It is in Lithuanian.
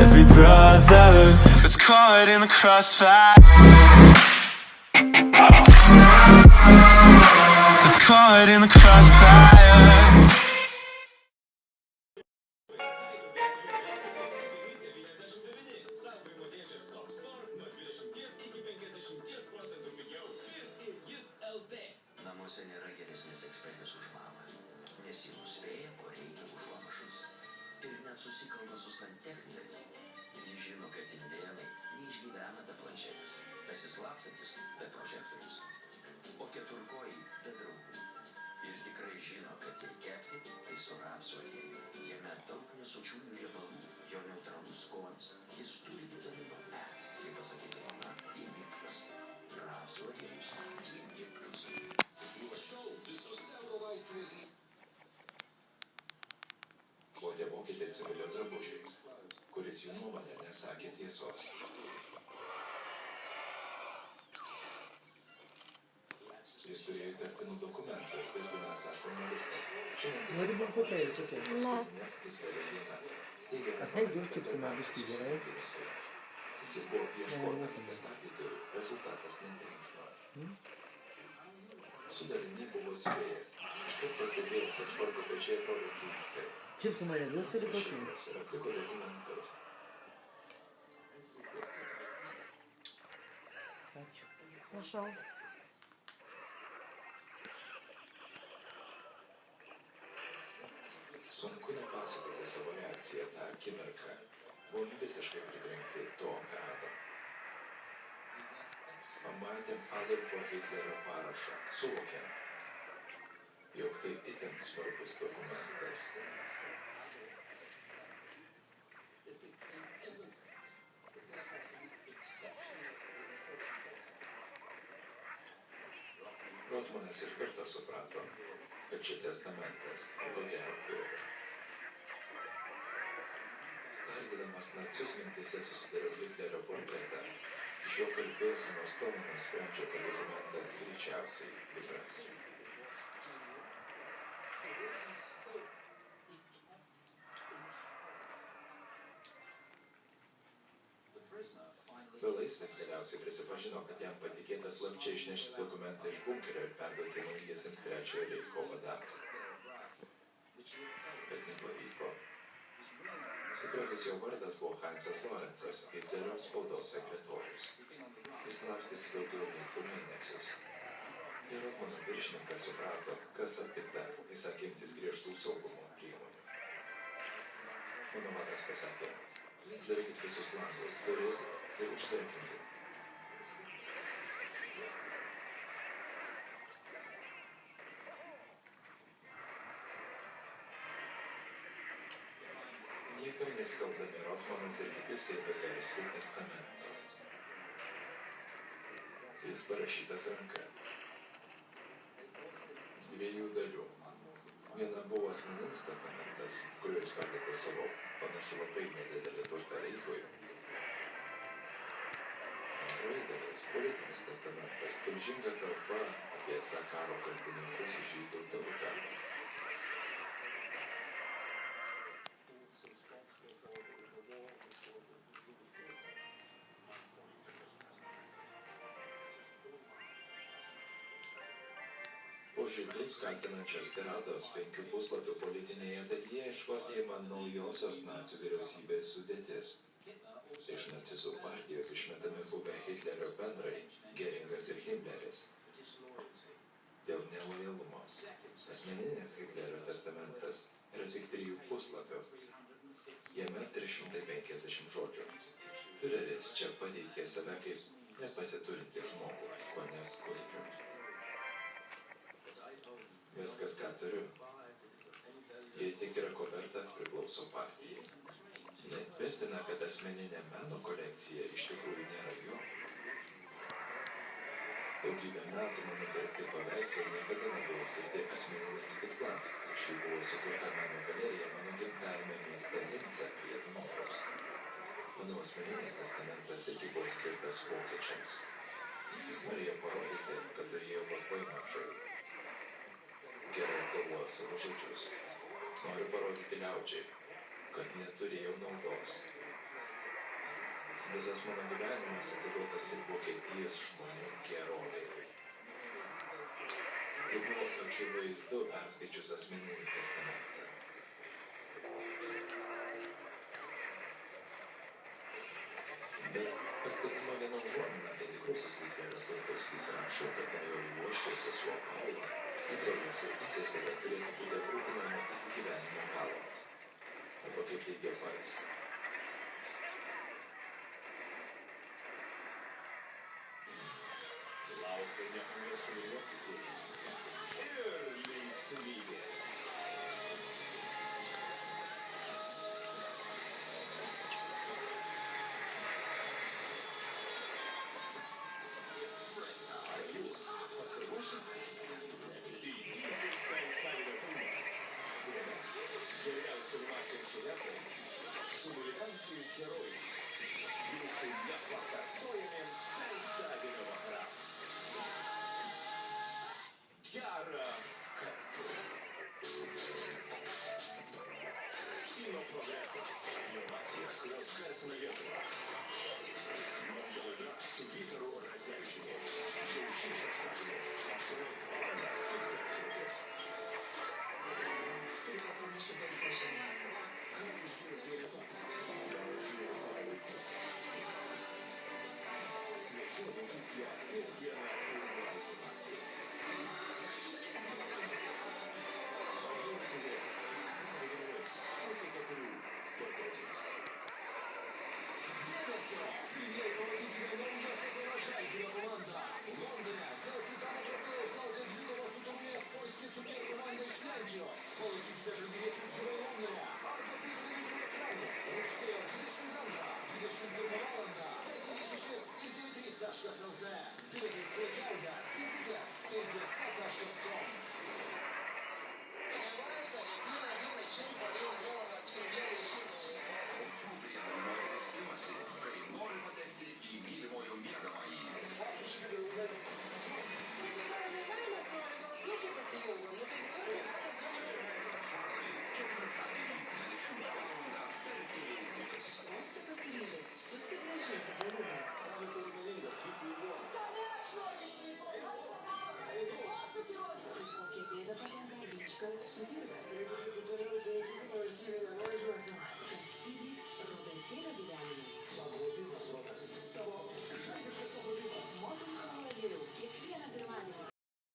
every brother that's caught in the crossfire. That's caught in the crossfire. Namuose nėra geresnės ekspertės už mamą, nes ji nuspėja, ko reikia užuomašams. Ir net susikalba su santechnikais. Ji žino, kad indėnai neišgyvena be planšetės, besislapstantis be prožektorius, o keturkojai be draugų. Ir tikrai žino, kad jei kepti, tai su rapsų alieju. Jame daug nesočiųjų riebalų, jo neutralus skonis. Jis turi vitamino E, kaip pasakyti mama, jungiklius. Rapsų aliejus, jungiklius. Buvo dėvokite civilio drabužiais, kuris jų nuomonė nesakė tiesos. Jis turėjo įtartinų dokumentų ir tvirtina esąs žurnalistas. Šiandien paskelbtas paskutinės Hitlerio dienas. Teigia, kad pinigais. Jis jau buvo ieškotas, bet tardytojų rezultatas netenkino. Sudalinį buvo siuvėjas. Iškart pastebėjęs, kad švarko pečiai atrodo keistai. Išėjęs ir aptiko dokumentus. Prašau. Sunku nepasakoti savo reakciją tą akimirką. Buvom visiškai pritrenkti to rado. Pamatėm Adolfo Hitlerio parašą. Suvokėm, jog tai itin svarbus dokumentas. Rotmanas iš karto suprato, kad šis testamentas ko gero Fiurerio. Tardydamas nacius mintise susidariau Hitlerio portretą. Iš jo kalbėsenos tono nusprendžiau, kad dokumentas greičiausiai tikras. Belaisvis galiausiai prisipažino, kad jam patikėta slapčiai išnešti dokumentą iš bunkerio ir perduoti naujiesiems Trečiojo Reicho vadams. Bet nepavyko. Tikrasis jo vardas buvo Hansas Lorenzas, Hitlerio spaudos sekretorius. Jis slapstėsi daugiau nei 2 mėnesius. Ir Rotmano viršininkas suprato, kas aptikta, įsakė imtis griežtų saugumo priemonių. Mano vadas pasakė, darykit visus langus, duris ir užsirakinkit. Niekam neskelbdami Rotmanas ir kiti sėdė versti testamento. Jis parašytas ranka. 2 dalių. Viena buvo asmeninis testamentas, kuriuo jis paliko savo panašu labai nedidelį turtą Reichui. Antroji dalis - politinis testamentas, tulžinga kalba apie karo kaltininkus žydų tautą. Po žydus kaltinančios tirados 5 puslapių politinėje dalyje išvardijama naujosios nacių vyriausybės sudėtis. Iš nacizų partijos išmetami buvę Hitlerio bendrai Geringas ir Himmleris. Dėl nelojalumo. Asmeninis Hitlerio testamentas yra tik 3 puslapių. Jame 350 žodžių. Fiureris čia pateikė save kaip nepasiturinti žmogų, ko neskurdžiu. Viskas, ką turiu. Jei tik yra ko verta, priklauso partijai. Netvirtina, kad asmeninė meno kolekcija iš tikrųjų nėra jo. Daugybę metų mano pirkti paveikslai niekada nebuvo skirti asmeniniams tikslams. Iš jų buvo sukurta meno galerija mano gimtajame mieste Lince, pietų nuo Dunojus. Mano asmeninis testamentas irgi buvo skirtas vokiečiams. Jis norėjo parodyti, kad turėjo labai mažai. Gerai galvoja savo žodžius. Noriu parodyti liaudžiai, kad neturėjau naudos. Visas mano gyvenimas atiduotas tik Vokietijos žmonių gerovei. Tai buvo akivaizdu perskaičius asmeninį testamentą. Bet pastebima viena užuomina apie tikruosius Hitlerio turtus. Jis rašo, kad naujoji uošvė sesuo Paula, Hitleris ir įseserė turėtų būti aprūpinami iki gyvenimo galo. Arba kaip teigia pats. Laukia neprašomų nuotikų ir linksmybės. Geriausių animacijos žiūrėtojai su vyriausiais herojais jūsų nepakartojamiems penktadienio vakarams. Gerą kartu. Kino progresas. Inovacijas, kurios garsina Lietuvą. Nauja laida su Vytaru Radzevičiumi. Jau šį šeštadienį 18 val. Tik tarptautis. Tylko pomyśl bez zdarzenia. Ką išgirsite rytoj? Gal žiūrės vaizdą. Svečių pozicija ir viena ilgiausių pasijų. Parduotuvė. Tardymus. Pusė 4. Tarptautis. Dėmesio! Pirmieji pamatykite naują sezoną Žalgirio komandą. Londone dėl Titano trofėjaus laukia dvikova su taurės polski cukier komanda iš Lenkijos. Palaikykite žalgiriečius gyvai Londone arba prie televizorių ekranų. Rugsėjo 22-21 val. Per TV6 ir tv3.lt. Bilietais prekiauja Citytets ir tiesa.com. Moteris imasi, kai nori patekti į mylimojo miegamąjį. Farley, ketvirtadienį 20 val. Per TV3. Esate pasiryžęs susigrąžinti galūnę. Kokia bėda patenka Vyčka su Virga. Kas įvyko?